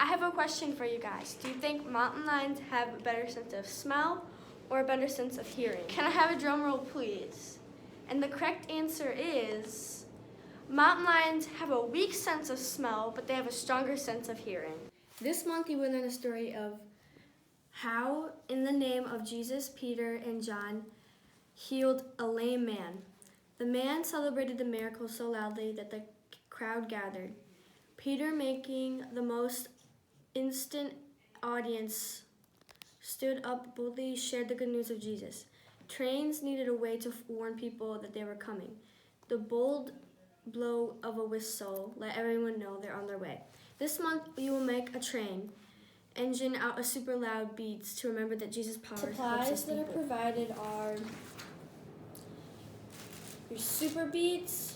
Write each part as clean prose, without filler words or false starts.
I have a question for you guys. Do you think mountain lions have a better sense of smell or a better sense of hearing? Can I have a drum roll, please? And the correct answer is mountain lions have a weak sense of smell, but they have a stronger sense of hearing. This month you will learn the story of how, in the name of Jesus, Peter, and John, healed a lame man. The man celebrated the miracle so loudly that the crowd gathered. Peter, making the most instant audience, stood up boldly, shared the good news of Jesus. Trains needed a way to warn people that they were coming. The bold blow of a whistle let everyone know they're on their way. This month, you will make a train engine out of super loud beads to remember that Jesus' power helps us. Supplies that are provided are your super beads,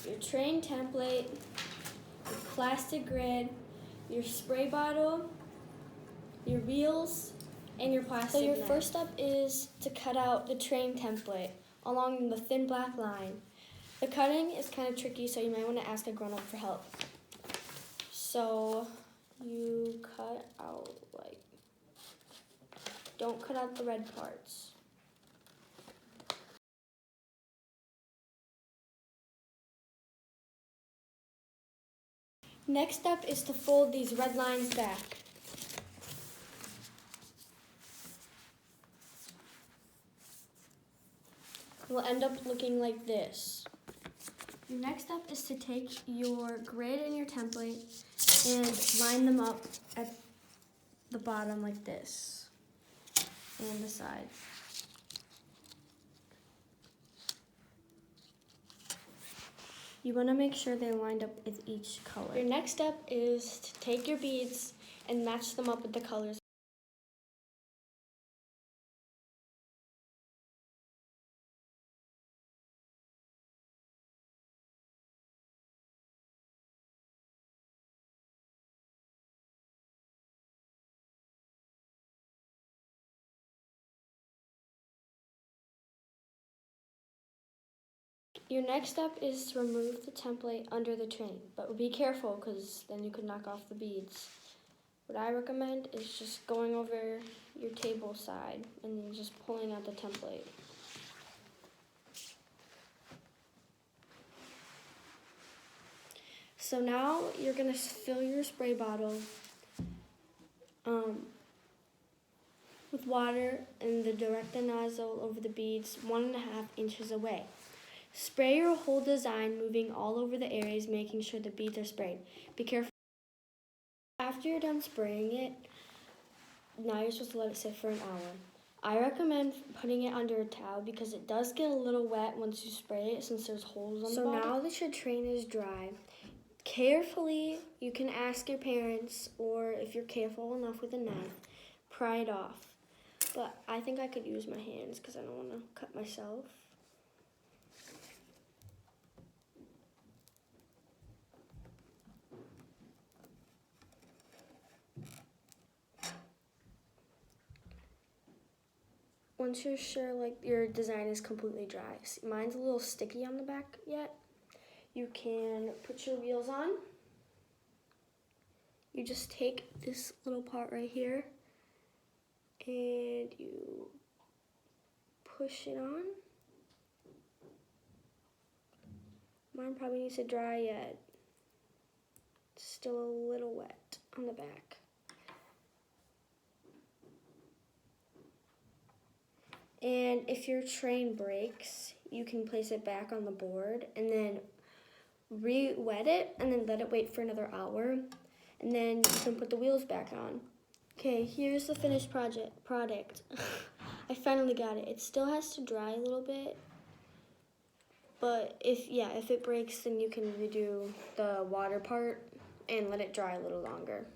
your train template, your plastic grid, your spray bottle, your wheels, and your plastic. So your first step is to cut out the train template along the thin black line. The cutting is kind of tricky, so you might want to ask a grown-up for help. So you cut out don't cut out the red parts. Next step is to fold these red lines back. It will end up looking like this. Your next step is to take your grid and your template and line them up at the bottom like this and the side. You want to make sure they're lined up with each color. Your next step is to take your beads and match them up with the colors. Your next step is to remove the template under the train, but be careful because then you could knock off the beads. What I recommend is just going over your table side and then just pulling out the template. So now you're going to fill your spray bottle with water and direct the nozzle over the beads 1.5 inches away. Spray your whole design, moving all over the areas, making sure the beads are sprayed. Be careful. After you're done spraying it, now you're supposed to let it sit for an hour. I recommend putting it under a towel because it does get a little wet once you spray it since there's holes on the bottom. So now that your train is dry, carefully, you can ask your parents, or if you're careful enough with a knife, pry it off. But I think I could use my hands because I don't want to cut myself. Once you're sure your design is completely dry, mine's a little sticky on the back yet, you can put your wheels on. You just take this little part right here and you push it on. Mine probably needs to dry yet. It's still a little wet on the back. And if your train breaks, you can place it back on the board and then re-wet it and then let it wait for another hour. And then you can put the wheels back on. Okay, here's the finished product. I finally got it. It still has to dry a little bit. But if it breaks, then you can redo the water part and let it dry a little longer.